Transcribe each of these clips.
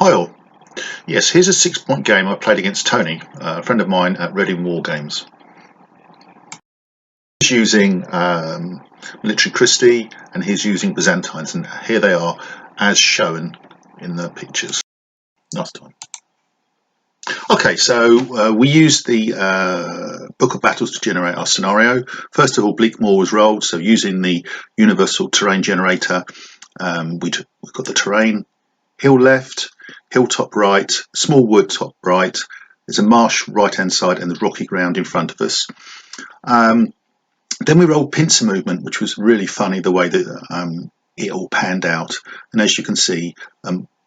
Hi all. Yes, here's a 6-point game I played against Tony, a friend of mine at Reading War Games. He's using Military Christi and he's using Byzantines, and here they are as shown in the pictures. Last time. Okay, so we used the Book of Battles to generate our scenario. First of all, Bleakmoor was rolled, so using the universal terrain generator, we've got the terrain. Hill left, hilltop right, small wood top right. There's a marsh right hand side and the rocky ground in front of us. Then we rolled pincer movement, which was really funny the way that it all panned out. And as you can see,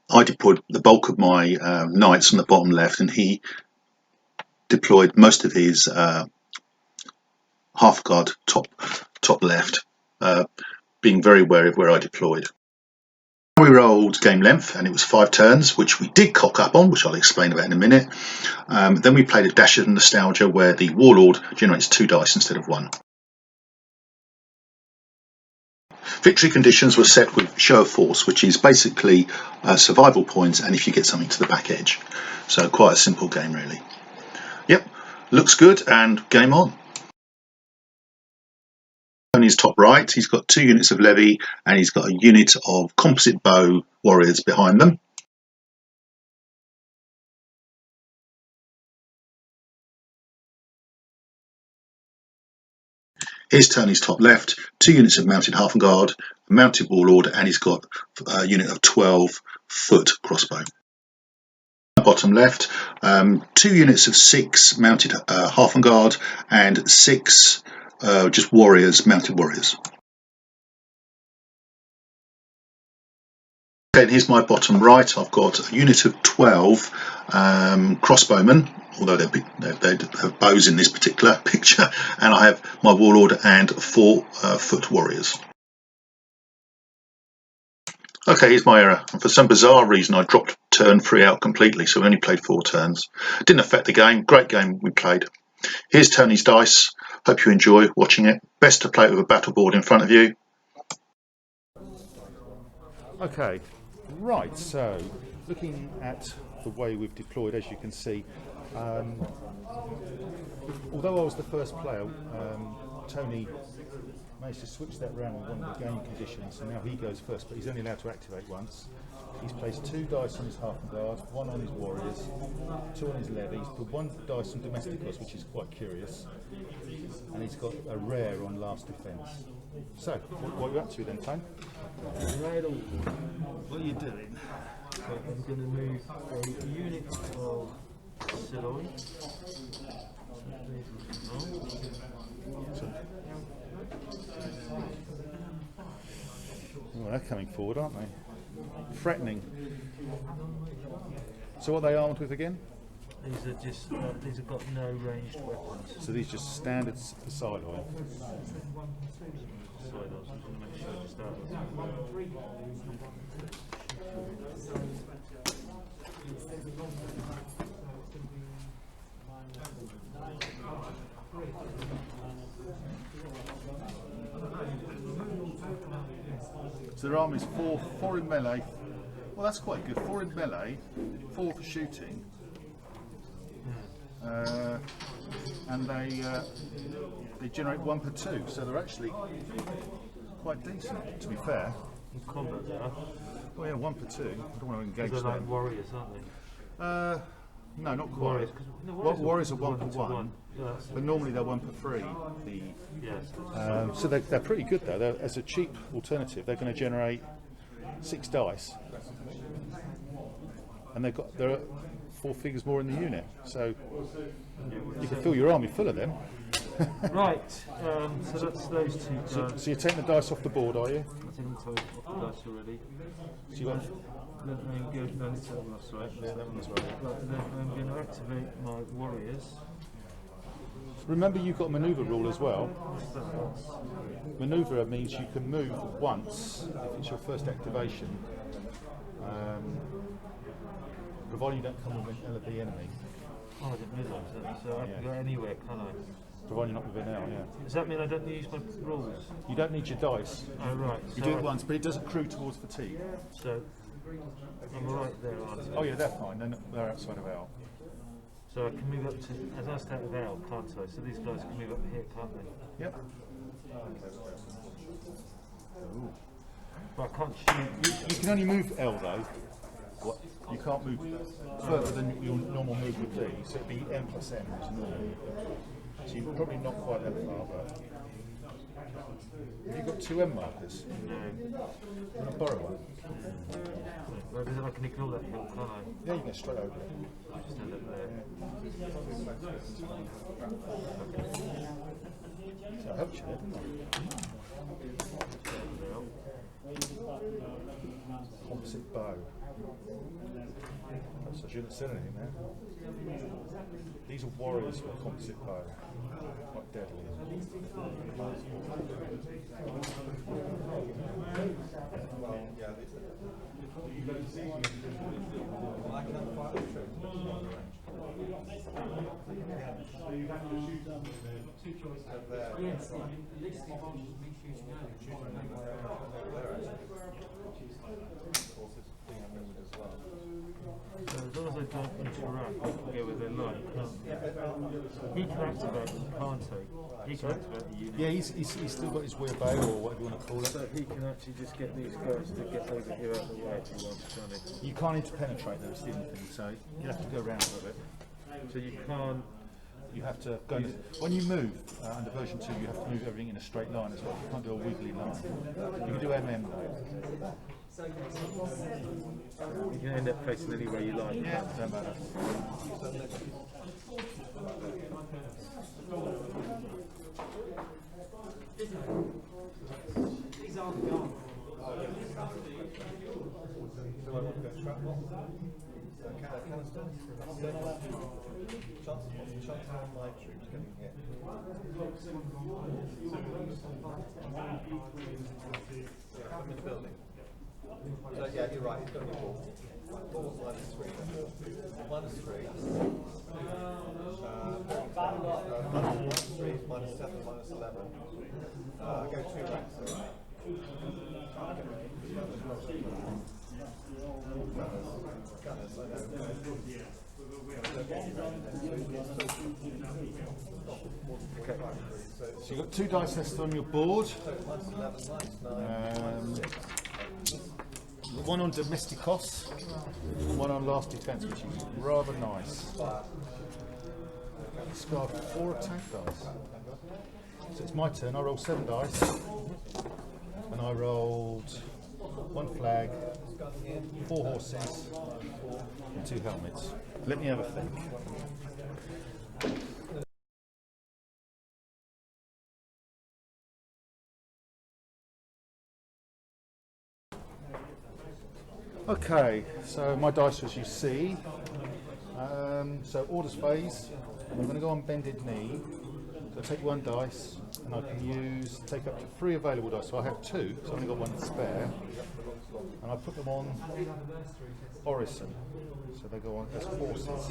I deployed the bulk of my knights on the bottom left, and he deployed most of his half guard top left, being very wary of where I deployed. We rolled game length and it was 5 turns, which we did cock up on, which I'll explain about in a minute. Then we played a dash of nostalgia where the warlord generates 2 dice instead of 1. Victory conditions were set with show of force, which is basically survival points and if you get something to the back edge. So quite a simple game really. Yep, looks good, and game on. On his top right, he's got 2 units of levy and he's got a unit of composite bow warriors behind them. Here's Tony's top left, 2 units of mounted half guard, a mounted warlord, and he's got a unit of 12-foot crossbow. Bottom left, 2 units of 6 mounted half guard and 6 just warriors, mounted warriors. Okay, and here's my bottom right. I've got a unit of 12 crossbowmen, although they have bows in this particular picture, and I have my warlord and 4-foot warriors. Okay, here's my error. And for some bizarre reason, I dropped turn 3 out completely, so we only played 4 turns. Didn't affect the game. Great game we played. Here's Tony's dice. Hope you enjoy watching it. Best to play it with a battle board in front of you. Okay, right, so looking at the way we've deployed, as you can see, although I was the first player, Tony managed to switch that round with one of the game conditions, and now he goes first, but he's only allowed to activate once. He's placed 2 dice on his half guard, 1 on his warriors, 2 on his levies, put 1 dice on domesticos, which is quite curious, and he's got a rare on last defence. So, what are you up to then, Tone? What are you doing? So I'm going to move a unit of Siroi. Oh, they're coming forward, aren't they? Threatening. So what are they armed with again? These are just, these have got no ranged weapons. So these just standard side oil. Sorry, I was going to make sure to start with. So their arm is 4 in melee. Well, that's quite good. 4 in melee, 4 for shooting, and they generate 1 per 2. So they're actually quite decent, to be fair. In combat, they are. Well, yeah, 1 per 2. I don't want to engage They're them. like warriors, aren't they? No, not quite. Warriors, Warriors are 1 per 1, but normally they're 1 per 3. Yes. So they're pretty good though. As a cheap alternative, they're going to generate 6 dice, and there are 4 figures more in the unit. So you can fill your army full of them. Right. So that's those 2 dice. So you're taking the dice off the board, are you? I think I'm off the dice already. So you got. Let me go. No, that's right. Yeah, that one as well. Right, and then I'm going to activate my warriors. Remember, you've got a manoeuvre rule as well. Manoeuvre means you can move once if it's your first activation, provided you don't come with the enemy. Oh, I didn't realise that. So I can go anywhere, can I? Provided you're not within L, yeah. Does that mean I don't use my rules? You don't need your dice. Oh, right. You do it once, but it does accrue towards fatigue. So I'm right there, aren't I? Oh yeah, they're fine. They're outside of L. So I can move up to, as I start with L, can't I? So these guys can move up here, can't they? Yep. Ooh. But I can't shoot. You can only move L though. What? You can't move further than your normal move would be. So it'd be M plus M, which is normal. So you're probably not quite that far, but have you got 2 M markers? No. You want to borrow one? Well, I can ignore that hill, can't I? Yeah, you can go straight over it. Just end up there. So I helped you there, didn't I? Composite bow. So I shouldn't have said anything there. These are warriors with composite bow. Quite deadly. So as long as I don't interact, I can go where they like. He can activate them, can't he? He can activate the unit. Yeah, he's still got his weird bow or whatever you want to call it. So he can actually just get these guys to get over here out of the way if he wants, can't he? You can't interpenetrate those things, so you have to go around a little bit. So you can't. You have to go when you move under version 2. You have to move everything in a straight line as well. You can't do a wiggly line. You can do MM though. You can end up facing any way you like. Yeah, don't matter. So yeah, you're right, it's going to be 4. 4 minus 3. Minus 3. Minus 3 is minus 7, minus 11. Go 2 ranks. Gunners, I know. Okay. So you've got 2 dice left on your board. One on Domesticos, and one on Last Defense, which is rather nice. Discard 4 attack dice. So it's my turn. I roll 7 dice, and I rolled 1 flag, 4 horses, and 2 helmets. Let me have a think. Okay, so my dice as you see. So orders phase. I'm going to go on bended knee. So I take 1 dice, and I can take up to 3 available dice. So I have 2, so I've only got 1 spare. And I put them on Orison. So they go on as forces.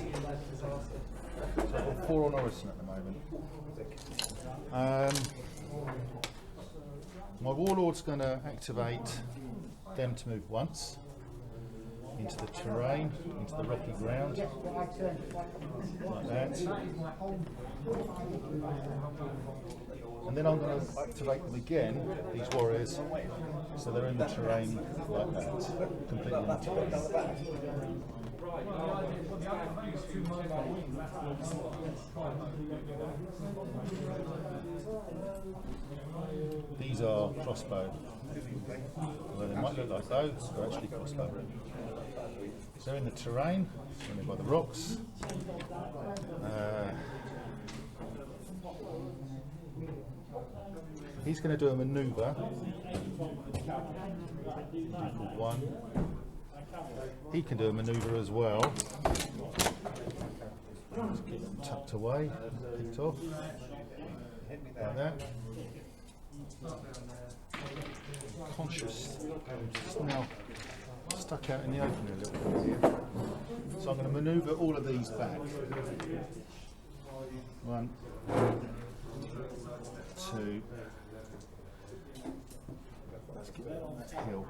So I've got 4 on Orison at the moment. My Warlord's going to activate them to move once into the terrain, into the rocky ground, like that. And then I'm going to activate them again, these warriors, so they're in the terrain like that, completely in the terrain. These are crossbow. Well, they might look like bows, they're actually crossbow. So they're in the terrain, surrounded by the rocks. He's going to do a manoeuvre. One. He can do a manoeuvre as well. Just get them tucked away, picked off, like that. Conscious, I'm just now stuck out in the open a little bit here. So I'm going to manoeuvre all of these back. 1, 2. Let's get that on that hill.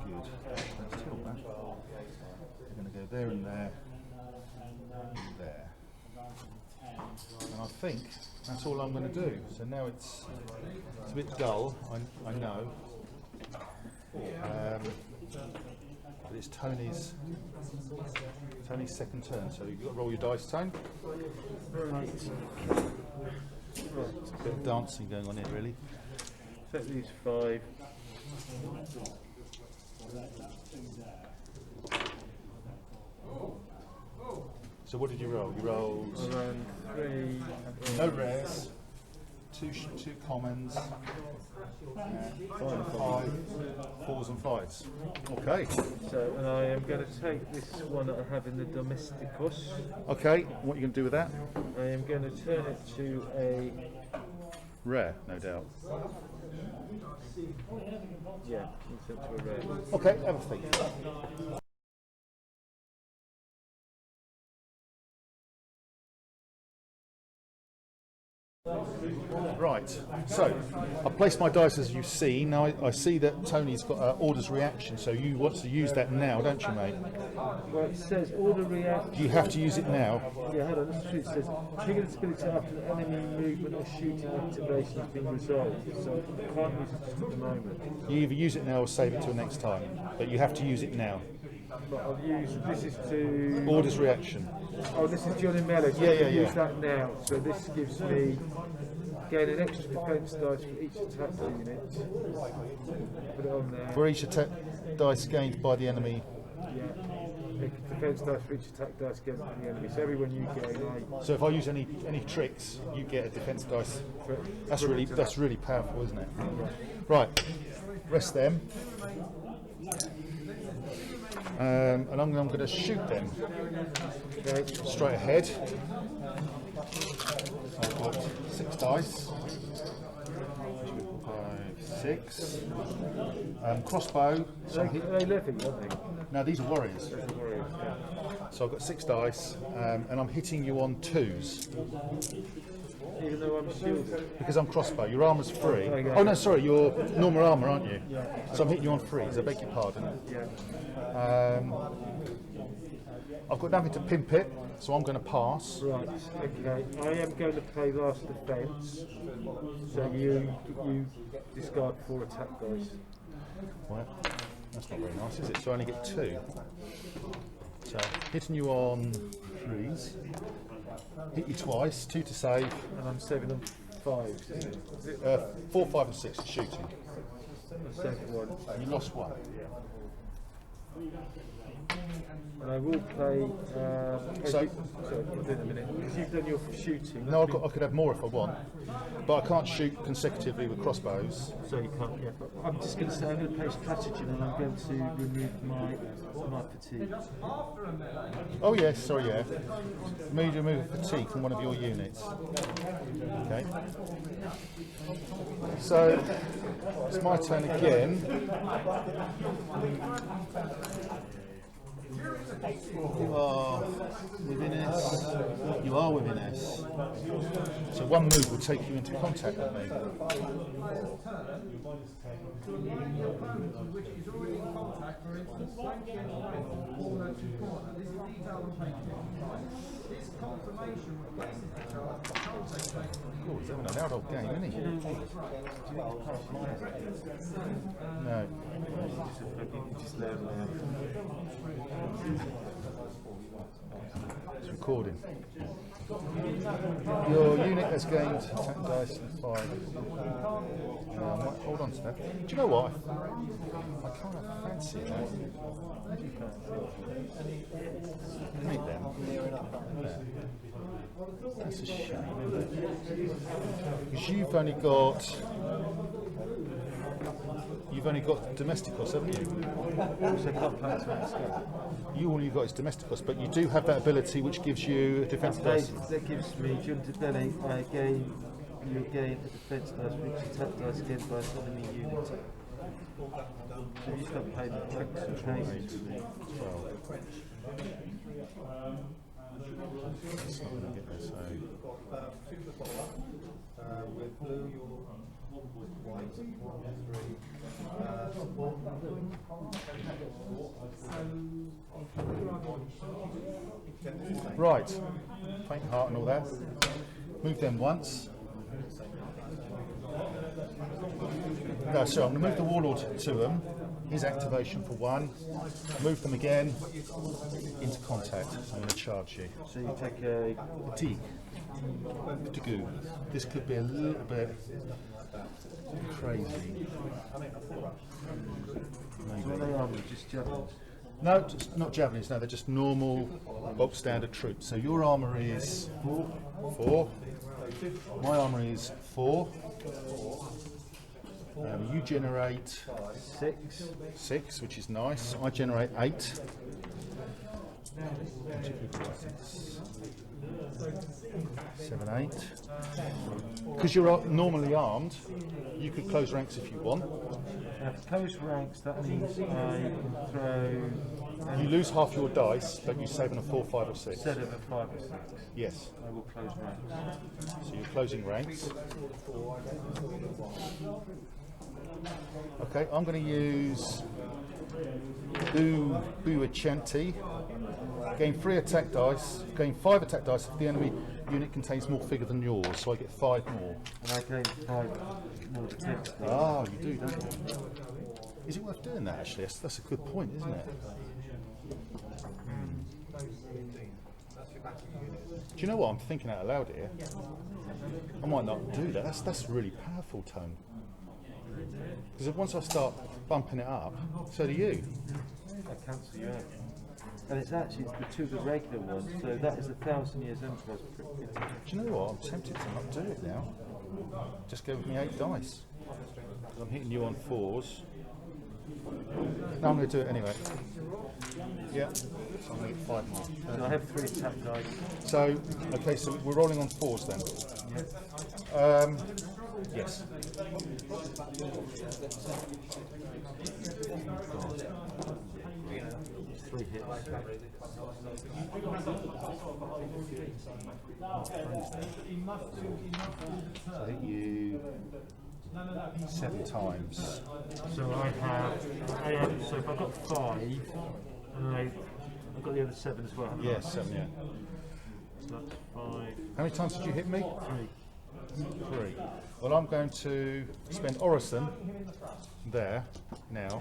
good. Let's tilt that. We're going to go there and there and there. And I think that's all I'm going to do. So now it's a bit dull, I know. But it's Tony's second turn, so you've got to roll your dice, Tone. Right. There's a bit of dancing going on here, really. Set these 5. So what did you roll? You rolled Around 3. no rares, two commons, 5 4s and 5s. Okay. So, and I am going to take this one that I have in the Domesticus. Okay. What are you going to do with that? I am going to turn it to a Rare, no doubt. yeah, turn it to a rare. Okay. Have a think. Right, so I've placed my dice as you see. Now I see that Tony's got orders reaction, so you want to use that now, don't you, mate? Well, it says order reaction. You have to use it now. Yeah, hold on, this is true. It says trigger this ability after an enemy movement or shooting activation has been resolved. So I can't use it just at the moment. You either use it now or save it till next time, but you have to use it now. But I'll use this is to Orders reaction. Oh, this is Johnny Mello. So Yeah, I yeah, can yeah. use that now. So this gives me gain an extra defence dice for each attack unit. Put it on there. For each attack dice gained by the enemy. Yeah. Defence dice for each attack dice against the enemy. So everyone you gain, So if I use any tricks, you get a defence dice. That's really powerful, isn't it? Right, rest them. And I'm going to shoot them straight ahead. I've got 6 dice. 5, 6. Crossbow. So I'm they live in, don't they? now these are warriors. Those are warriors, yeah. So I've got 6 dice, and I'm hitting you on 2s Even though I'm shielded. because I'm crossbow. Your armour's 3. Okay. Oh no, sorry, you're normal armour, aren't you? Yeah. So I'm hitting you on 3s. I beg your pardon. Yeah. I've got nothing to pimp it, so I'm going to pass. Right, okay. I am going to play last defence. So you discard 4 attack dice. Well, that's not very nice, is it? So I only get 2. So hitting you on 3s. Hit you twice, 2 to save. And I'm saving them 5s, isn't it? Is it? 4, 5 and 6 shooting. I saved 1. And you lost 1. And I will play. So- sorry, I'll do it in a minute. Because you've done your shooting. No, I could have more if I want, but I can't shoot consecutively with crossbows. So you can't. Yeah, but I'm just going to say I'm going to play stratagem and I'm going to remove my fatigue. Oh yes, sorry, yeah. Remove a fatigue from one of your units. Okay. So it's my turn again. You are within S. You are within S. So one move will take you into contact with me. Oh, he's having an adult game, isn't he? No. Just let them It's recording. Your unit has gained attack dice and 5. I might hold on to that. Do you know what? I kind of fancy that. Make them. There. That's a shame, isn't it? Because you've only got Domesticus, haven't you? also can't play All you've got is Domesticus, but you do have that ability which gives you a defense dice. That gives me Giuntabelli, you gain a defense dice for each attack dice against by an enemy unit. So you start playing the tricks and trains. It's not going to get there, so. With blue, you're Right, faint heart and all that. Move them once. No, so I'm going to move the warlord to them. His activation for 1. Move them again into contact. I'm going to charge you. So you take a Fatigue. Fatigue. This could be a little bit crazy. what they are, just javelins. No, just not javelins. No, they're just normal, bog standard troops. So your armour is 4. My armour is 4. You generate 6, which is nice. I generate 8. 7, 8. Because you're normally armed, you could close ranks if you want. Close ranks, that means I can throw. You lose half your dice, but you save on a 4, 5 or 6. Instead of a 5 or 6. Yes. I will close ranks. So you're closing ranks. Okay, I'm going to use Buacenti. Gain 3 attack dice, gain 5 attack dice if the enemy unit contains more figure than yours, so I get 5 more. And I gain 5 more attack. Ah, you do, don't you? Is it worth doing that actually? That's a good point, isn't it? Do you know what? I'm thinking out loud here. I might not do that. That's really powerful, Tone. Because once I start bumping it up, so do you. I cancel you out. And it's actually the 2 of the regular ones, so that is 1,000 years Emperor's. Do you know what? I'm tempted to not do it now. Just go with me 8 dice. Because I'm hitting you on 4s. No, I'm going to do it anyway. Yeah. So I'm going to get 5 more. So I have 3 attack dice. So, okay, so we're rolling on 4s then. Yes. 3 hits. So I hit you 7 times. So I have, so if I've got 5, and I've got the other 7 as well. Yeah, 7, yeah. So that's 5. How many times did you hit me? 3. 3. Well, I'm going to spend Orison there now,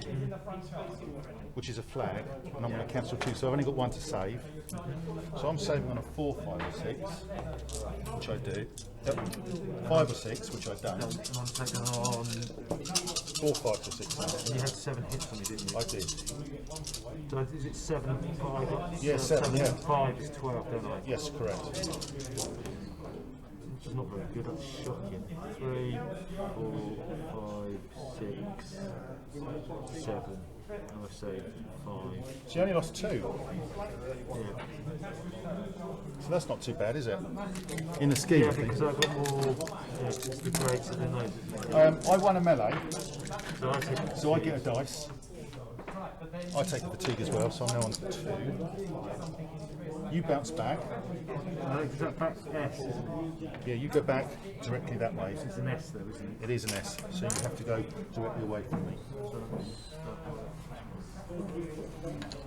which is a flag, and I'm going to cancel 2, so I've only got 1 to save. So I'm saving on a 4, 5 or 6, which I do. 5 or 6, which I don't. And I'm taking on. 4, 5 or 6. And you had 7 hits on me, didn't you? I did. So is it 7, 5? Yeah, 7, yeah. 5 is 12, don't I? Yes, correct. Which is not very good, that's shocking. 3, 4, 5, 6, 7. And I saved 5. So you only lost 2. Yeah. So that's not too bad, is it? In the scheme Yeah, of because things. I've got more. Yeah, it's the greater than those. I won a melee, So I take so I get a dice. I take the fatigue as well, so I'm now on 2. You bounce back. is that back S, isn't it? Yeah, you go back directly that way. It's an S though, isn't it? It is an S, so you have to go directly away from me.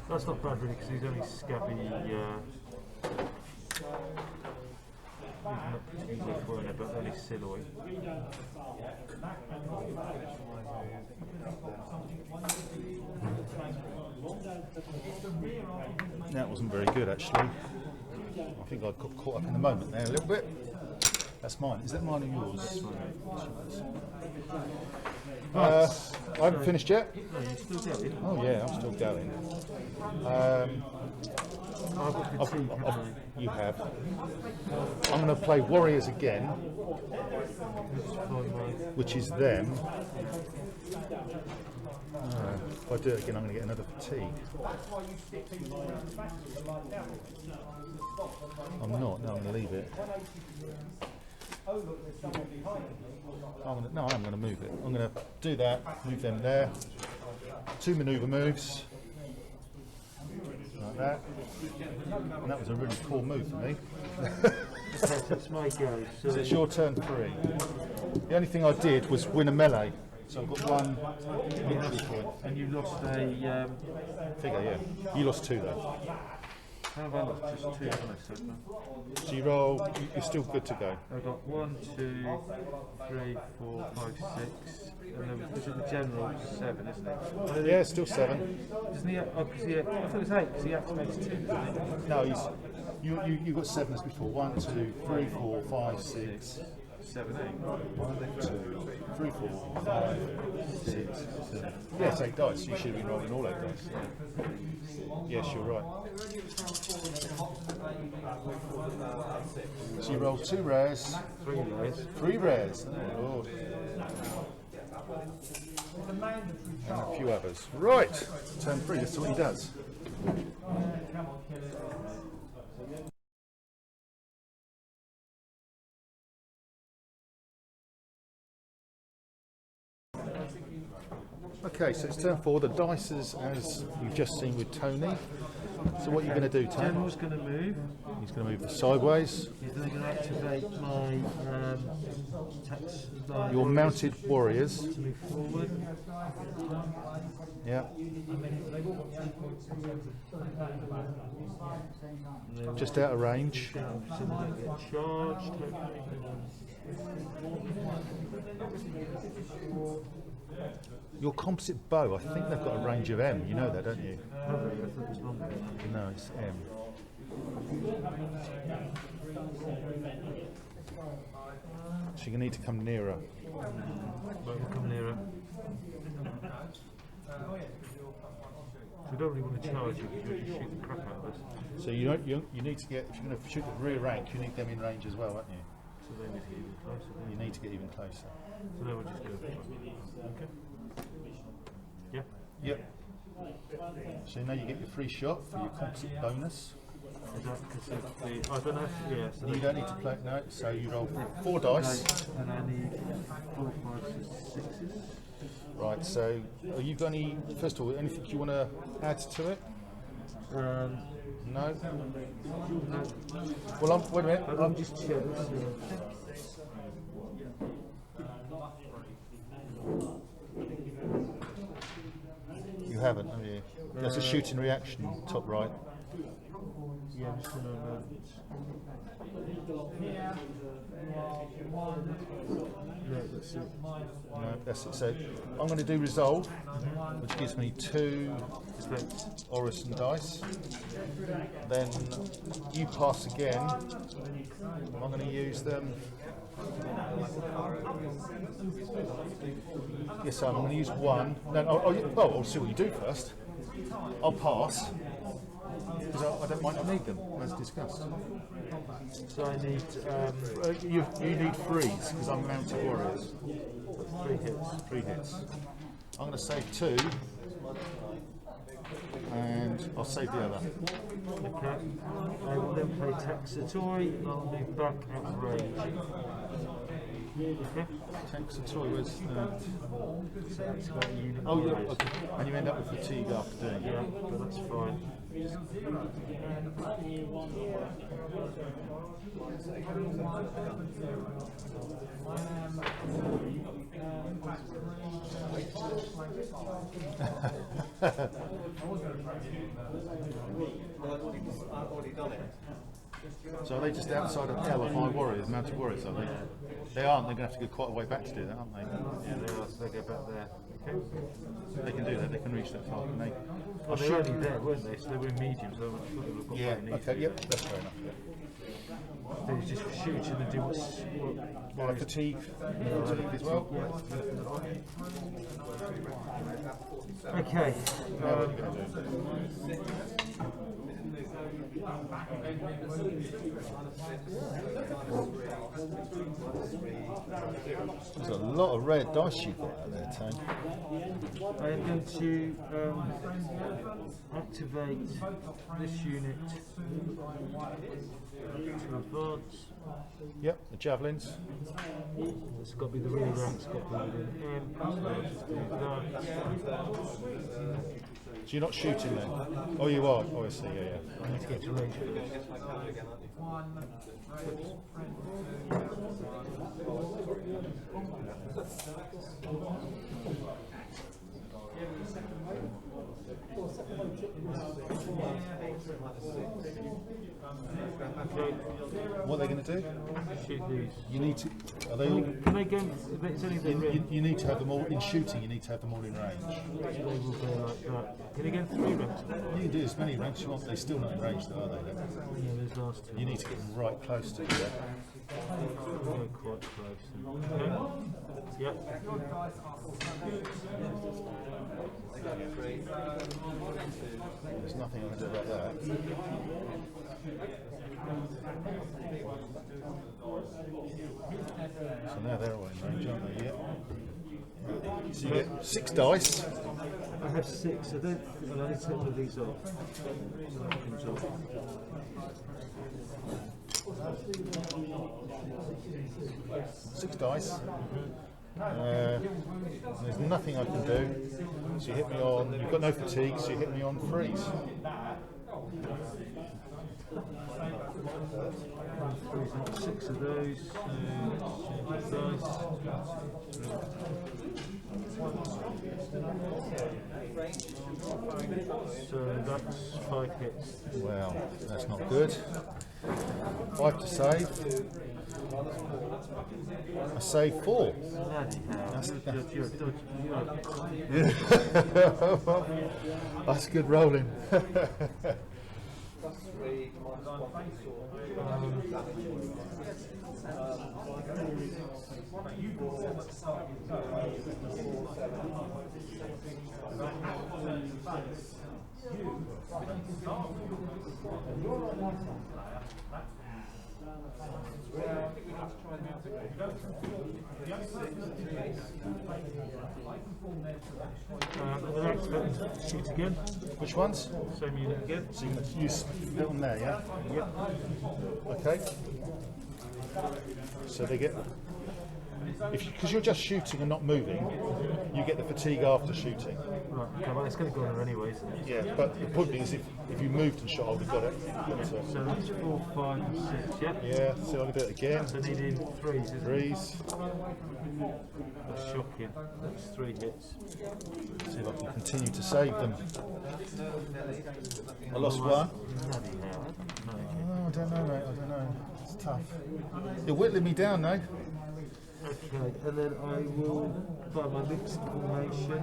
That's not bad really, because he's only scabby. He's not foreigner, but only Siloy. That wasn't very good actually. I think I got caught up in the moment there a little bit. That's mine. Is that mine or yours? I haven't finished yet. No, you're still going. Oh yeah, I'm still going. I've got fatigue, haven't I? You have. I'm going to play Warriors again, which is them. If I do it again, I'm going to get another fatigue. I'm not. No, I'm going to leave it. No, I'm going to move it. I'm going to do that, move them there. 2 manoeuvre moves. that. And that was a really poor move for me. Okay, so it's my go. So it's your turn 3. The only thing I did was win a melee. So I've got 1 victory point. And you lost a. Figure, yeah. You lost 2 though. How have I lost? Just 2 on this so far. So you roll, you're still good to go. I've got 1, 2, 3, 4, 5, 6. And then this is the general 7, isn't it? Yeah, still 7. Doesn't he? Oh, because I thought it was 8 because he activates 2. No, you got 7 as before. 1, 2, 3, 4, 5, 6. 7, 8. 1, 2, 3, 4, 5, 6, 7. Yeah, it's 8 dice. You should have been rolling all 8 dice. Yes, you're right. So you roll 2 rares. 3 rares. 3 rares. Oh, Lord. And a few others. Right. Turn 3. Let's see what he does. Okay, so it's turn 4. The dice is as you've just seen with Tony. So what are you going to do, Tony? General's going to move. He's going to move sideways. He's then going to activate my Your mounted warriors. to move forward. Yeah. Just out of range. So they get charged. Your composite bow, I think they've got a range of M. You know that, don't you? No, it's M. So you're going to need to come nearer. Come nearer. We don't really want to charge you because you'll just shoot the crap out of us. So you need to get, if you're going to shoot at rear rank, you need them in range as well, aren't you? So they need to get even closer. You need to get even closer. So then we'll just go. Okay. Yeah. Yep. So now you get your free shot for your composite bonus. Is that because of the? I don't know. Yeah. So You don't need to play no. So you roll 4 dice. and I need 4, 5, 6, 6s. Right. So are you got any? First of all, anything you want to add to it? No. No. Well, wait a minute. I'm just checking. You haven't, have you? There's a shooting reaction, top right. Yeah, I'm just going to. Yeah, that's it. No, that's it. So I'm going to do resolve, which gives me 2 Orison dice. Then you pass again. I'm going to use them. Yes, I'm going to use 1. No, I'll see what you do first. I'll pass because I don't mind. I need them as discussed. So I need You need 3s because I'm mounted warriors. 3 hits. 3 hits. I'm going to save 2, and I'll save the other. Okay. I will then play Taxatory and I'll move back out of range. Okay. Taxatory was. So that's got a unit. Oh yeah. Okay. And you end up with fatigue after doing it. Yeah, but that's fine. So are they just outside of L of my warriors, mounted warriors, are they? They aren't, they're going to have to go quite a way back to do that, aren't they? Yeah, they are, so they go back there. Okay. They can do that, they can reach that far, can they? Well, they were only there, weren't they? So they were in medium, so I thought they would have got Yeah, where they need okay, to be. yep, that's fair enough. Yeah. They just shoot and then do what's. Fatigue as well. Okay. Now what are you going to do? There's a lot of red dice you've got out there, Tane. I am going to activate this unit to advance. Yep, the javelins. It's got to be the rear rank, it's got to be within M, so I'll just do that. So you're not shooting then? Oh, you are. Oh, I see. Yeah. Let's get to range. What are they going to do? Shoot these. You need to. Are they all? Can they go? It's only the ring. You need to have them all in shooting. You need to have them all in range. They will go like that. Can you get 3 ranks? You can do as many ranks you want. They're still not in range, though, are they? Yeah, those last 2. You need to get them right close to you. Go quite close. Okay. Yep. There's nothing I can do about that. So now they're all in range, aren't they? Yeah. So you get 6 dice. I have 6. I need to take one of these off. Comes off. Six dice. There's nothing I can do. So you hit me on. You've got no fatigue, so you hit me on freeze. Freeze 6 of those. Change dice. So that's 5 hits. Well, that's not good. 5 to save. I save 4. Bloody hell. You're a dodgy. That's good rolling. Shoot again. Which ones? Same unit again. So you can use that one there, yeah? Yep. Okay. So they get, because you're just shooting and not moving, you get the fatigue after shooting. Right, okay, well it's going to go there anyway, isn't it? Yeah, but the point is if you moved and shot, I would have got it. So that's 4, 5 and 6, yeah? Yeah, so I can do it again. So needing 3s, isn't it? 3s. That's shocking. That's 3 hits. See if I can continue to save them. I lost one. Bloody hell. No. Oh, I don't know, mate. I don't know. It's tough. You're whittling me down now. Okay, and then I will buy my mixed formation.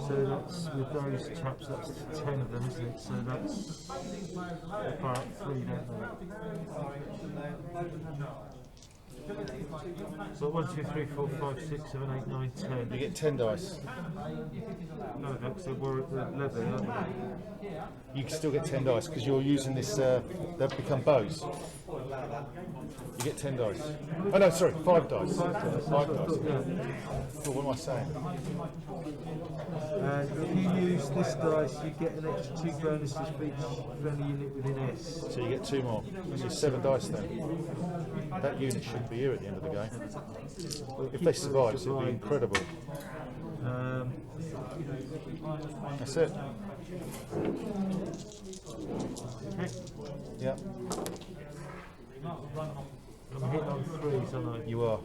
So that's with those chaps, that's 10 of them, isn't it? So that's about 3, don't they? So 1, 2, 3, 4, 5, 6, 7, 8, 9, 10. You get 10 dice. No, because we're at the level, aren't we? You can still get 10 dice because you're using this, they've become bows. You get 10 dice. Oh no, sorry, 5 dice. 5 dice. Oh, what am I saying? And if you use this dice, you get an extra 2 bonuses for each friendly unit within S. So you get 2 more. So 7 dice then. That unit shouldn't be here at the end of the game. If they survive, it would be incredible. That's it. Okay. Yeah. I'm hitting on 3s, aren't I? You are.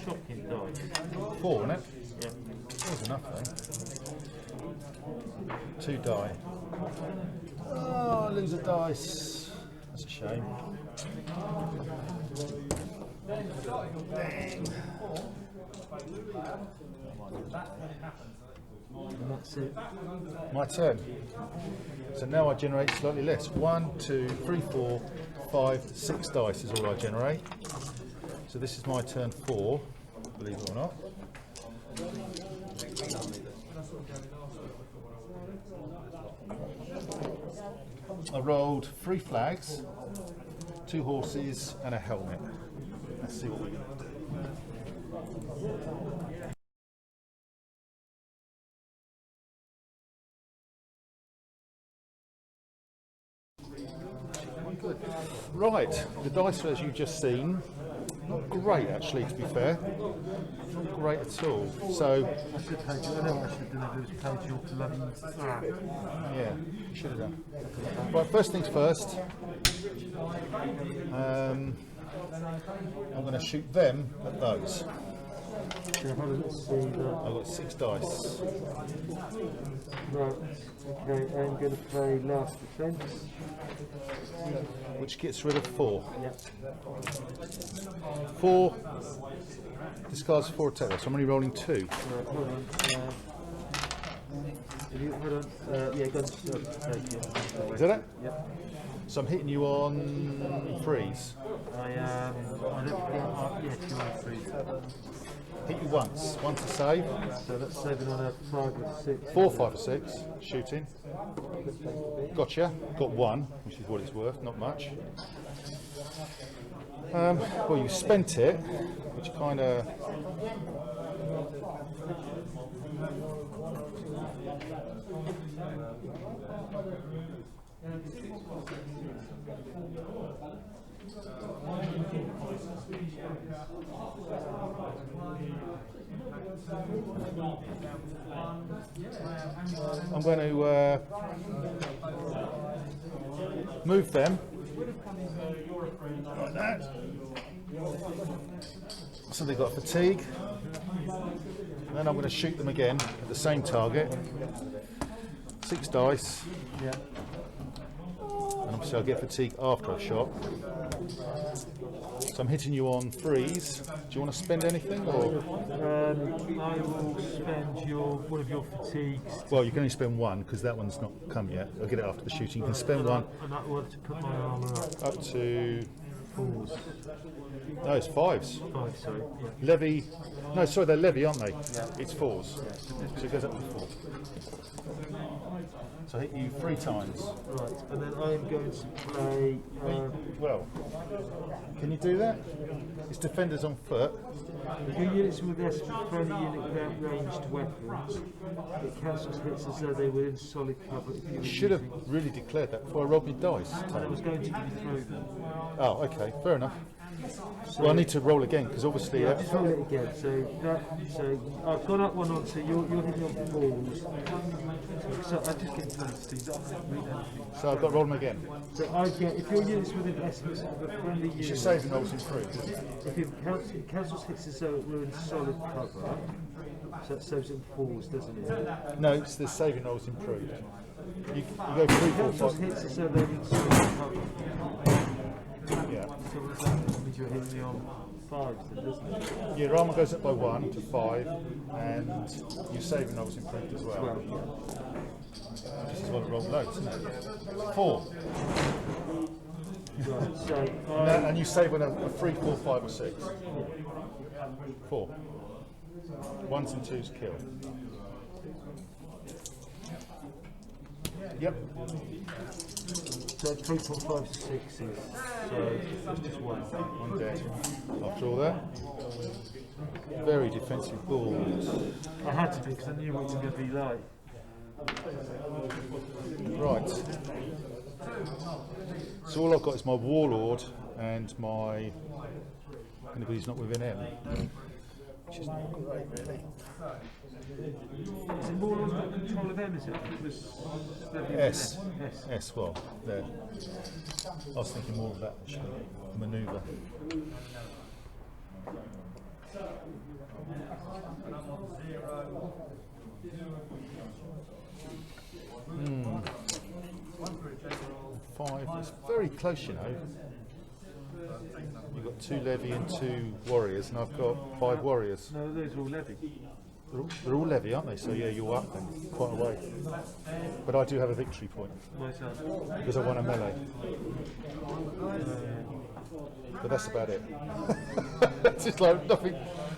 Shocking dice. 4, isn't it? Yeah. That was enough though. 2 die. Oh, I lose a dice. That's a shame. Dang. And that's it. My turn. So now I generate slightly less. 1, 2, 3, 4, 5, 6 dice is all I generate. So this is my turn 4, believe it or not. I rolled 3 flags, 2 horses and a helmet. Let's see what we're going to do. Very good. Right, the dice as you've just seen, not great actually, to be fair. Not great at all. So, I should have taken, I know I should have done it, it was paid your bloody yeah, you should have done. Right, first things first. I'm going to shoot them at those. So have a look, see that. I've got 6 dice. Right, okay, I'm going to play last defence. Which gets rid of 4. Yep. 4 discards 4 attack dice. So I'm only rolling 2. Right, hold on. Hold on. Yeah, go on. Is that it? Yep. So I'm hitting you on freeze. I don't get, yeah, 2 on 3. Hit you once. Once to save. So that's 7 on a 5 or 6. 4, 5 or 6. Shooting. Gotcha. Got 1, which is what it's worth. Not much. Well, you spent it, which kind of. I'm going to move them like that. So they've got fatigue. And then I'm going to shoot them again at the same target. 6 dice. Yeah. And obviously I'll get fatigue after I've shot. So I'm hitting you on freeze. Do you want to spend anything, or? I will spend one of your fatigues. Well, you can only spend 1 because that one's not come yet. I'll get it after the shooting. You can spend 1 And I want to put my armour up. up to. 4s. No, it's 5s. 5, sorry. Yeah. Levy. No, sorry, they're levy, aren't they? Yeah. It's 4s. So it goes up to 4. So I hit you 3 times. Right, and then I'm going to play. Well, can you do that? It's defenders on foot. If your units with this friendly unit without ranged weapons, it cancels hits as though they were in solid cover. If you You should have really declared that before I rolled my dice. And I was going to give you through them. Oh, okay, fair enough. Well, I need to roll again because obviously. Just roll it again. So I've gone up 1 on, so you're hitting on 4s. So I just get to So I've got to roll them again. So I get, if your unit's within estimates of a friendly unit, Your saving rolls improved. if it cancels hits as though it were in solid cover, so it saves in 4s, doesn't it? No, it's the saving rolls improved. You go 3, 4, Cancels 5. hits as though they're in solid cover. Yeah. So what does that mean? You're hitting me on 5s then, doesn't it? Your armour goes up by 1 to 5, and your saving rolls improved as well. Which is what it rolled loads, isn't it? 4. Right, so And you save on a 3, 4, 5 or 6. 4. 1s and 2s kill. Yep. So 3.5 to 6 is, so it's just 1. I'm dead. After all that. Very defensive balls. I had to do because I knew what it was going to be like. Right. So all I've got is my warlord and my anybody's not within M. Which is not great really. Is it more on got control of them, is it? It was S. S. S, well, there. I was thinking more of that actually. Manoeuvre. Five. It's very close, you know. You've got 2 levy and 2 warriors, and I've got 5 warriors. No, those are all levy. They're all levy, aren't they? So yeah, you're up then, quite a way. But I do have a victory point Where's that? because I won a melee. But that's about it. It's just like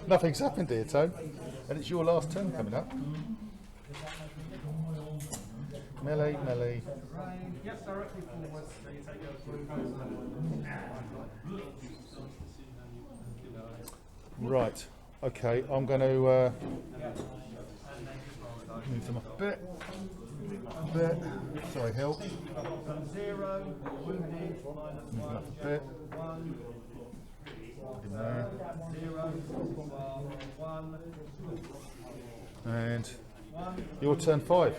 nothing's happened here, Tone. And it's your last turn coming up. Melee, melee. Yes, directly forwards, so you take Right. Okay, I'm going to Move them up a bit. Sorry, help. Move them up a bit. Put him there. And your turn 5.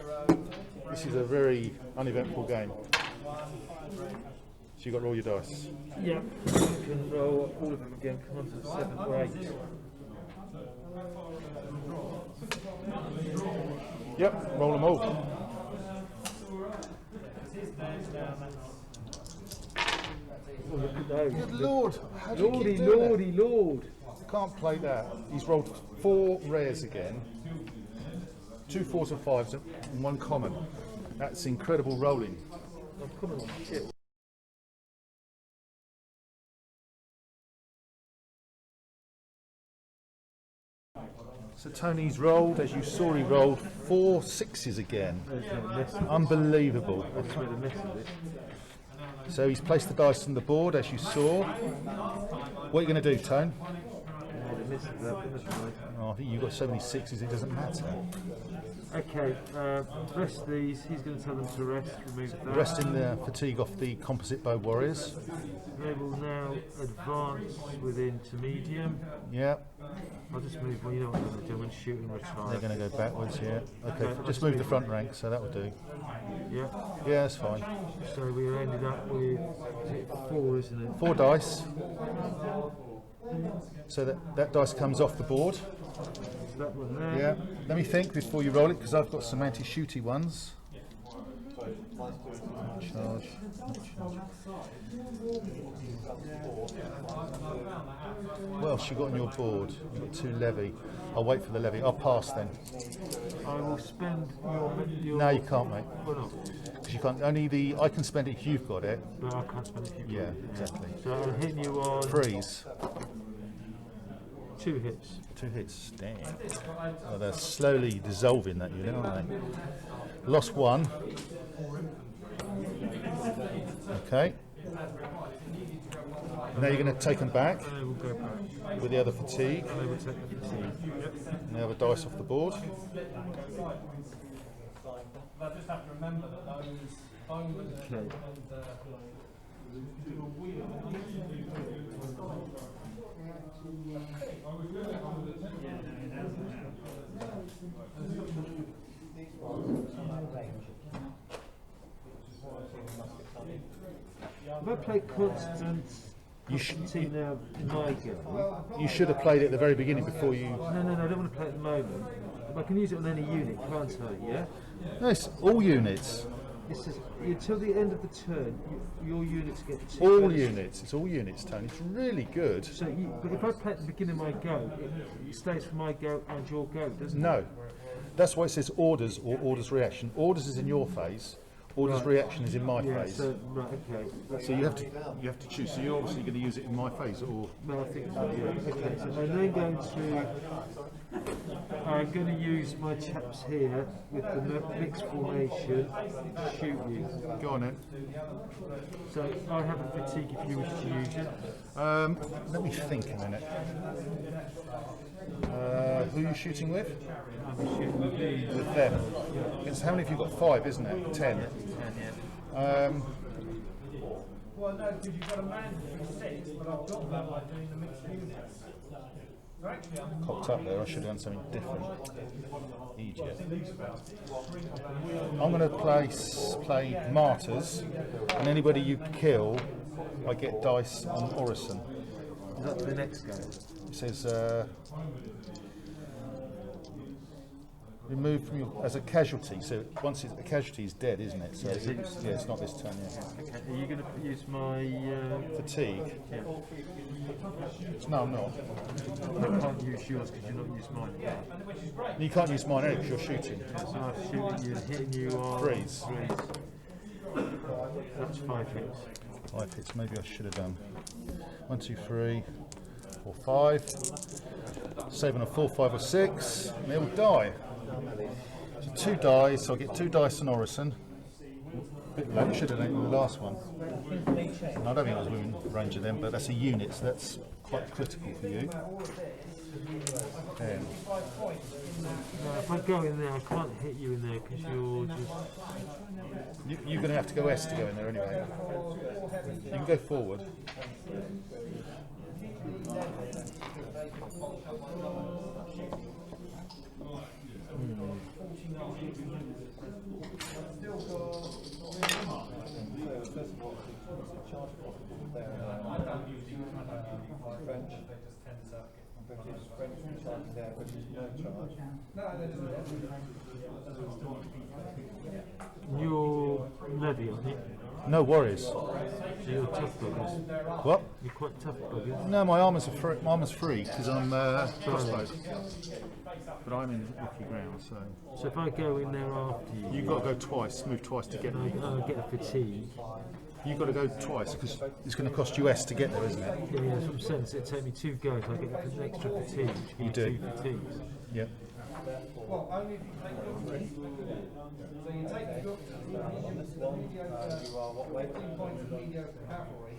This is a very uneventful game. So you've got to roll your dice. Yeah, you can roll all of them again, come on to 7 or 8. Yep, roll them all. Oh, look at those. Good Lord, how do you keep doing Lordy, Lord. Can't play that. He's rolled 4 rares again. 2 4s and 5s and 1 common. That's incredible rolling. Oh, come on, shit. So Tony's rolled, as you saw, he rolled 4 6s again. Unbelievable. That's where the mess of it. So he's placed the dice on the board, as you saw. What are you going to do, Tone? Oh, I think you've got so many 6s, it doesn't matter. Okay, rest these. He's going to tell them to rest. Remove that. Resting the fatigue off the composite bow warriors. They will now advance within to medium. Yeah, I'll just move. Well, you know what I'm going to do. I'm going to shoot and retire. they're going to go backwards, yeah. Okay, Okay, just move the front rank, so that will do. Yeah. Yeah, that's fine. So we ended up with 4, isn't it? 4 dice. So that dice comes off the board. That one there. Yeah. Let me think before you roll it, because I've got some anti-shooty ones. Charge. What else you got on your board? You've got 2 levy. I'll wait for the levy. I'll pass then. I will spend your No, you can't, mate. Well, no, Because you can't. Only I can spend it if you've got it. but I can't spend it. If you Yeah, do. exactly. So I'm hitting you on Freeze. 2 hits. 2 hits. Damn. Oh, they're slowly dissolving that unit, aren't they? Lost 1. Okay. Now you're going to take them back And they will go back. with the other fatigue. And they will take the fatigue. And the other dice off the board. I just have to remember that those bones Okay. If I play constant team now in my go, You should have played it at the very beginning before you. no, I don't want to play it at the moment. If I can use it on any unit, can't I? Yeah. No, it's all units. It says until the end of the turn, your units get 2. All bonus. units. It's all units, Tony. It's really good. So, but if I play at the beginning of my go, it stays for my go and your go, doesn't it? No. That's why it says orders or orders reaction. Orders is in your phase. Orders reaction is in my Yeah. phase. So right, okay. So you have to choose. So you're obviously going to use it in my phase, or No, I think so. Yeah. Okay. So I'm then going to use my chaps here with the mixed formation to shoot you. go on then. So I have a fatigue if you wish to use it. Let me think a minute. Who are you shooting with? I'm shooting with these. With them. Against how many have you got? 5, isn't it? 10. Well, no, because you've got a man for 6, but I've got that by doing the mixed units. So actually, I'm Popped up there. I should have done something different. Egypt. I'm going to play martyrs, and anybody you kill, I get dice on Orison. Is that the next go? It says remove from your as a casualty. So once a casualty is dead, isn't it? So it's not this turn. Yeah. Okay. Are you going to use my Fatigue. Yeah. No, I'm not. I can't use yours because you're not using mine. You can't use mine because you're shooting. So I'm shooting you and hitting you on Freeze. That's 5 hits. 5 hits. Maybe I should have done 1, 2, 3, 4, 5. Saving a 4, 5, or 6. And they all die. So 2 dice. So I get 2 dice on Orison. Bit late. Should have done it in the last one. And I don't think I was within range of them, but that's a unit, so that's quite critical for you. No, if I go in there, I can't hit you in there because you're just. You're going to have to go S to go in there anyway. You can go forward. First of all, the charge cost there French, British, French charging there, British no charge. You're levy, aren't you? No worries. So you're tough buggers. What? You're quite tough buggers. No, my armour's free because I'm crossbow. But I'm in rocky ground, so. So if I go in there after you, You've got to go twice, move twice to get me. I get a fatigue. You've got to go twice because it's going to cost you S to get there, isn't it? Yeah, that's what I'm saying. So it'd take me 2 goes, I get an extra fatigue. Which You gives do. me 2 fatigues. Yep. Well, only if you take your risk. So you take your You are what weight? 15 points of mediocre cavalry.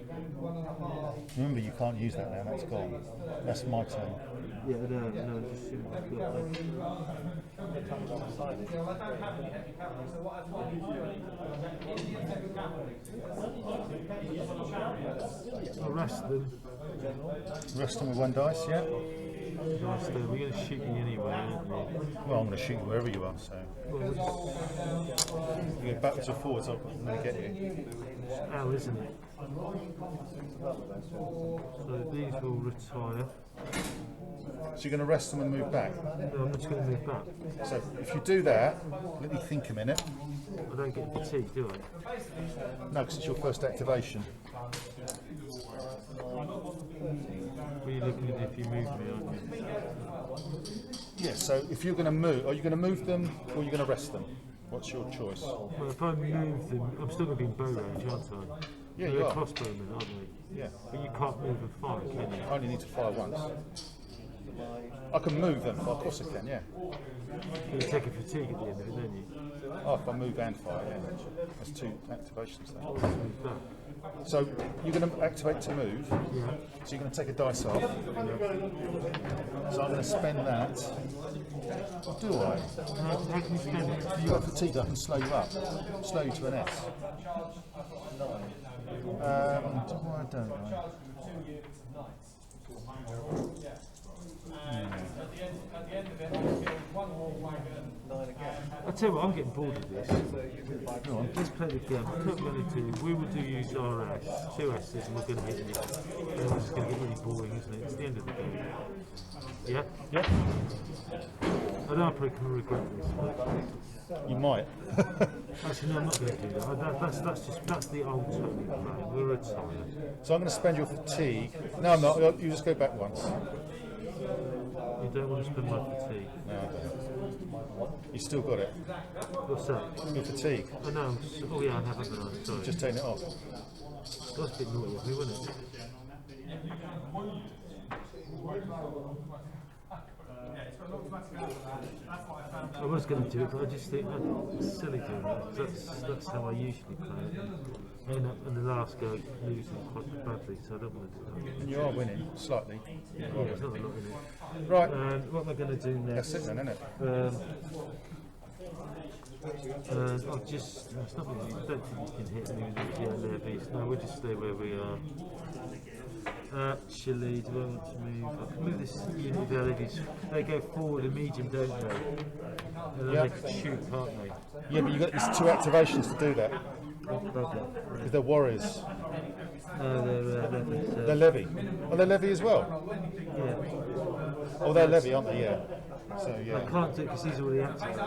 1.5. Remember, you can't use that now. That's gone. That's my turn. Yeah, no, just shouldn't have got that. Yeah, well, I don't have any heavy cavalry, so what I need to do is Indian heavy cavalry. I'll rest them. Rest them with 1 dice, yeah? Nice, we're going to shoot me anyway, aren't we? Well, I'm going to shoot you wherever you are, so. You go backwards or forwards, I'm going to get you. Ow, isn't it? So these will retire. So you're going to rest them and move back. No, I'm just going to move back. So if you do that, let me think a minute. I don't get fatigued, do I? No, because it's your first activation. What are you looking at if you move me, aren't you? Yeah, so if you're going to move, are you going to move them or are you going to rest them? What's your choice? Well, if I move them, I'm still going to be in bow range, aren't I? Yeah, They're you are. crossbowmen, aren't they? Yeah. But you can't move and fire, can you? I only need to fire once. I can move them, of course I can, yeah. You take a fatigue at the end of it, don't you? Oh, if I move and fire, yeah. That's 2 activations there. Move back. So you're going to activate to move. Yeah. So you're going to take a dice off. So I'm going to spend that. Do I? How can you spend it? If you've got fatigue, I can slow you up. Slow you to an S. I don't know. I tell you what, I'm getting bored of this. Go on, let's play the game. What we're going to do, we will do use RS, 2 S's, and we're going to hit you. Then it's going to get really boring, isn't it? It's the end of the game. Yeah? Yeah. I know I probably can regret this. You might. Actually, no, I'm not going to do that. That's the old Tony plan. We're retired. So I'm going to spend your fatigue. No, I'm not. You just go back once. You don't want to spend my fatigue. No, I don't. You still got it. What's that? Your fatigue. I know. Oh yeah, I have, haven't I? Sorry. Just taking it off. That's a bit naughty of me, wasn't it? I was going to do it, but I just think it's silly doing that. That's how I usually play it. I end up in the last go losing quite badly, so I don't want to do that. And you are winning slightly. Yeah, there's not a lot in it. Right. What am I going to do next? That's it then, isn't it? I'll just. It's not really, I don't think you can hit any of the levies. No, we'll just stay where we are. Actually, do I want to move? I can move this unit of their levies. They go forward and medium, don't they? And then they can shoot, can't they? Yeah, but you've got these 2 activations to do that. Lovely. Because they're warriors. No, they're levies. They're levy. Oh, they're levy as well? Yeah. Oh, they're levy, aren't they? Yeah. So, yeah. I can't do it because he's already active.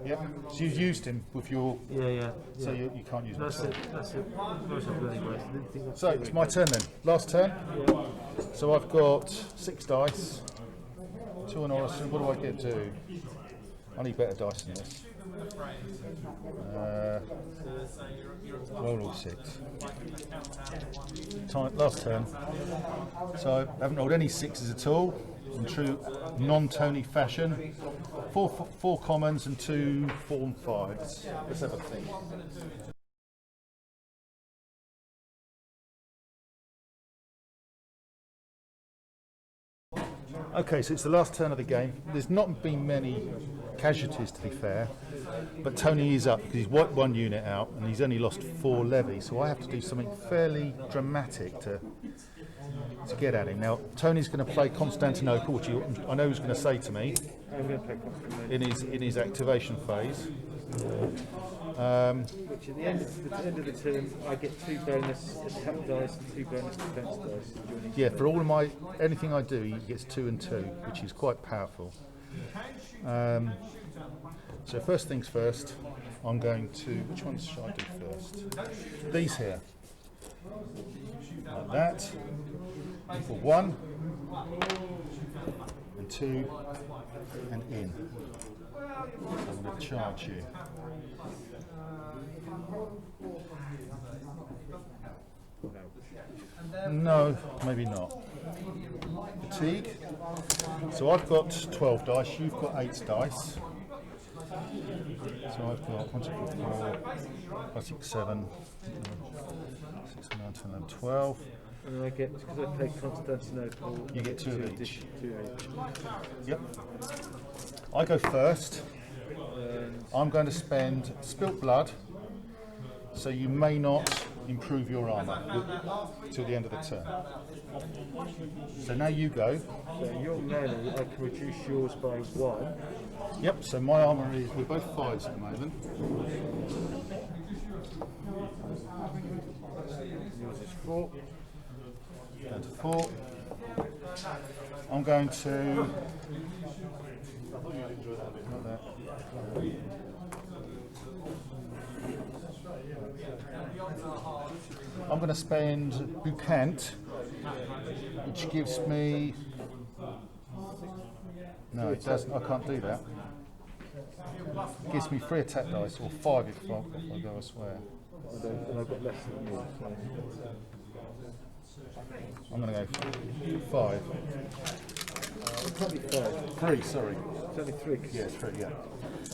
Yep. So you've used him with your. Yeah. So you can't use him. That's it. That's it. That's a bloody waste. I didn't think that's So it's my turn then. Last turn. Yeah. So I've got 6 dice. 2 on Orison. What do I get to? I need better dice than this. Roll all 6. Last turn. So I haven't rolled any 6s at all. In true non-Tony fashion. 4 commons and 2 form 5s. Let's have a think. Okay, so it's the last turn of the game. There's not been many casualties, to be fair, but Tony is up because he's wiped one unit out and he's only lost 4 levies, so I have to do something fairly dramatic to get at him. Now, Tony's going to play Constantinople, which I know he's going to say to me I'm going to play Constantinople. in his activation phase. Which at the end of the turn, I get 2 bonus attack dice and 2 bonus defense dice. Yeah, for all of my anything I do, he gets 2 and 2, which is quite powerful. So first things first, I'm going to, which ones should I do first? These here, like that, for 1 and 2 and in. I'm going to charge you. No, maybe not. Fatigue. So I've got 12 dice, you've got 8 dice. So I've got 1, 2, 3, 4, 5, 6, 7, 6, 9, 10, 11, 12. And I get, because I play Constantinople, You get 2 of each. 2 each. Yep. I go first. I'm going to spend spilt blood, so you may not improve your armour till the end of the turn. So now you go. So your melee, I can reduce yours by 1. Yep, so my armour is, we're both 5s at the moment. Yours is 4. Down to 4. I'm going to... Not that. I'm going to spend Boucant, which gives me... No, it doesn't. I can't do that. It gives me 3 attack dice, or 5 if I go elsewhere. And I've got less than you. I'm going to go 5. It's only 5. 3, sorry. It's only 3. Yeah, 3, yeah.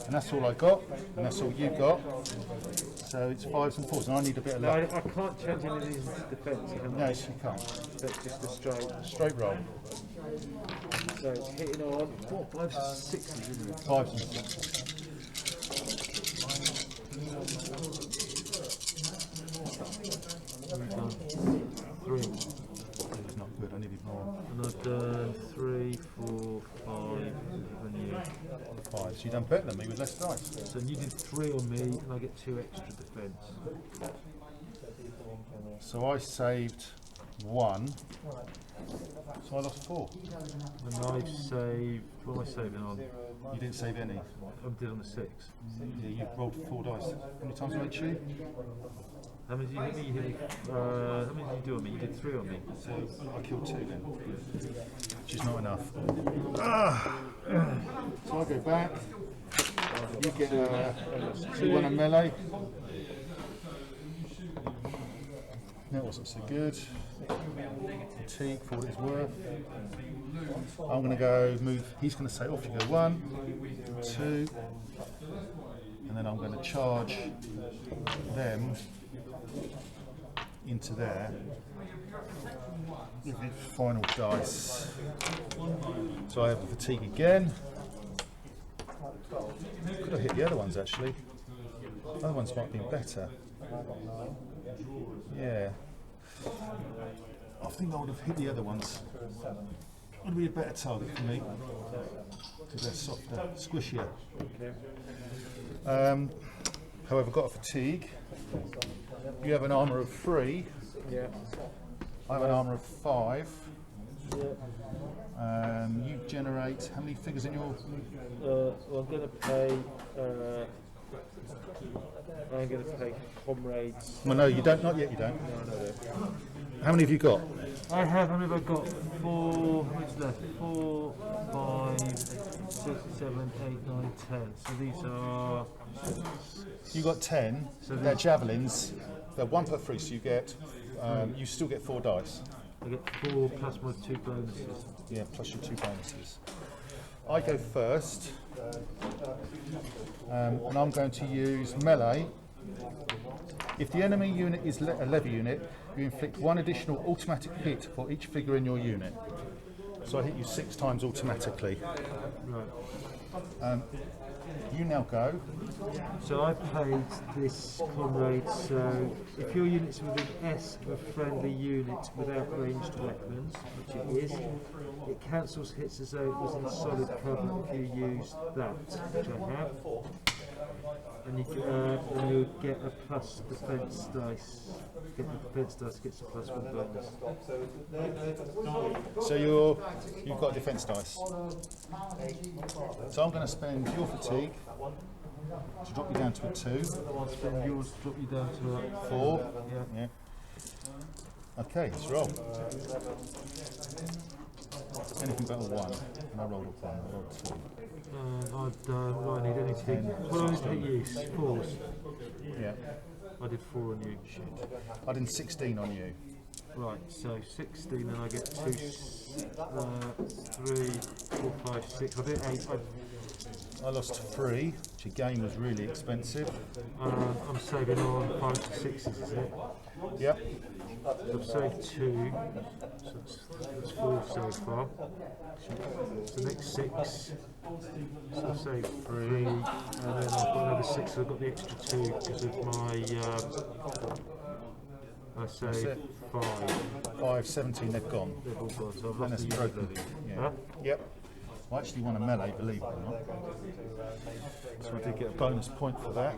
And that's all I got, and that's all you got. So it's 5s and 4s, and I need a bit of No, luck. I can't change any of these defence. No, you can't. That's just a straight. Straight roll. So it's hitting on, what, 5s and 6s, isn't it? 5s and 6s. We've done 3. It's not good, I needed more. And I've done 3, 4, 5, and you. 5. So you've done better than me with less dice. So you did 3 on me, and I get 2 extra defence. So I saved 1. So I lost 4. And I've saved, what am I saving on? You didn't save any. I did on the 6. Yeah, you rolled 4 dice. How many times did I hit you? How many did you hit me? You hit me, how many did you do on me? You did 3 on me. So I killed 2 then, which is not enough. So I go back. You get 2 on a melee. That wasn't so good. Fatigue for what it's worth. I'm going to go move. He's going to say off you go 1, 2, and then I'm going to charge them into there with the final dice. So I have a fatigue again. Could have hit the other ones actually. Other ones might have been better. Yeah. I think I would have hit the other ones. Would be a better target for me because they're softer, squishier. However, I've got a fatigue. You have an armour of 3. Yeah. I have an armour of 5. Yeah. You generate how many figures in your? Well, I'm going to pay. I'm going to pay comrades. Well, no, you don't. Not yet. You don't. No, no, no. How many have you got? I have. How many have I got? 4. What's left? 4, 5, 6, 7, 8, 9, 10. So these are. You got 10. So they're javelins. They're 1 per 3, so you get. You still get 4 dice. I get 4 plus my 2 bonuses. Yeah, plus your 2 bonuses. I go first, and I'm going to use melee. If the enemy unit is a levy unit, you inflict 1 additional automatic hit for each figure in your unit. So I hit you 6 times automatically. Right. You now go. So I paid this comrade, so if your unit's within S of a friendly unit without ranged weapons, which it is, it cancels hits as though it was in solid cover if you use that, which I have. And you get a plus defense dice. Get the defense dice gets a plus 1 bonus. So you've got defense dice. So I'm going to spend your fatigue to drop you down to a 2. Spend yours to drop you down to a 4. Yeah. Yeah. Okay, let's roll. Anything but a 1. And I rolled a 1. I rolled a 2. I need anything. What did I use? 4s. Yeah. I did 4 on you. I did 16 on you. Right, so 16, and I get 2, 3, 4, 5, 6. I did 8. I lost 3, which again was really expensive. I'm saving on 5 to 6s, is it? Yep. I've saved 2, so that's 4 so far. So next 6. So I've saved 3, and then I've got another 6, so I've got the extra 2 because of my. I saved 5. 5, 17, they've gone. They've all gone, so I've And lost it's the unit broken. value. Yeah. Huh? Yep. I actually won a melee, believe it or not. So I did get a bonus point for that.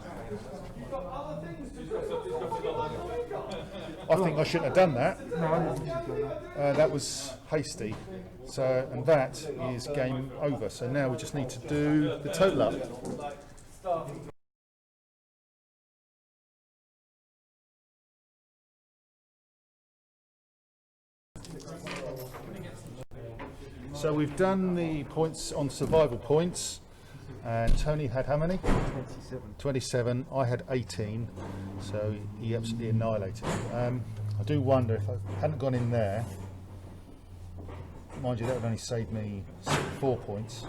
I think I shouldn't have done that. No, I didn't think you got that. That was hasty. So, and that is game over. So now we just need to do the total up. So we've done the points on survival points, and Tony had how many? 27. 27. I had 18, so he absolutely annihilated me. I do wonder if I hadn't gone in there, mind you, that would only save me 4 points.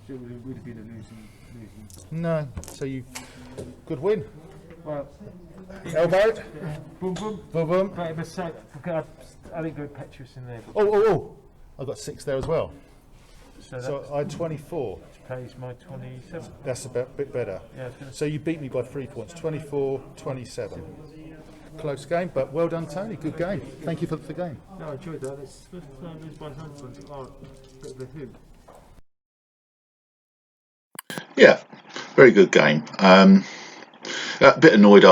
So it would have been a losing. No, so you good win. Well, Elbow, boom, boom. boom, boom. But it was so, I didn't go Petrus in there. Oh! I got 6 there as well. So So I had 24. that pays my 27. That's a bit better. Yeah, I was gonna So you beat me by 3 points. 24, 27. Close game, but well done, Tony. Good game. Thank you for the game. No, I enjoyed that. It's the first time I lose by hand. Bit of a hoot. Yeah, very good game. A bit annoyed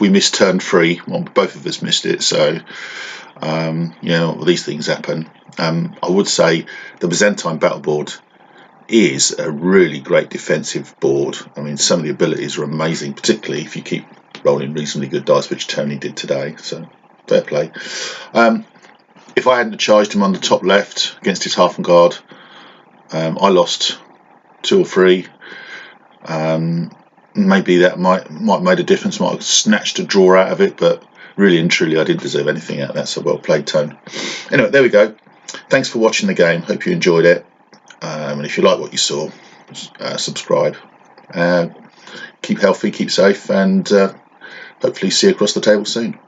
we missed turn 3. Well, both of us missed it, so these things happen. I would say the Byzantine battle board is a really great defensive board. I mean, some of the abilities are amazing, particularly if you keep rolling reasonably good dice, which Tony did today, so fair play. If I hadn't charged him on the top left against his half and guard, I lost 2 or 3. Maybe that might have made a difference, might have snatched a draw out of it, but really and truly I didn't deserve anything out of that, so well played, Tone. Anyway, there we go. Thanks for watching the game, hope you enjoyed it, and if you like what you saw, subscribe. Keep healthy, keep safe, and hopefully see you across the table soon.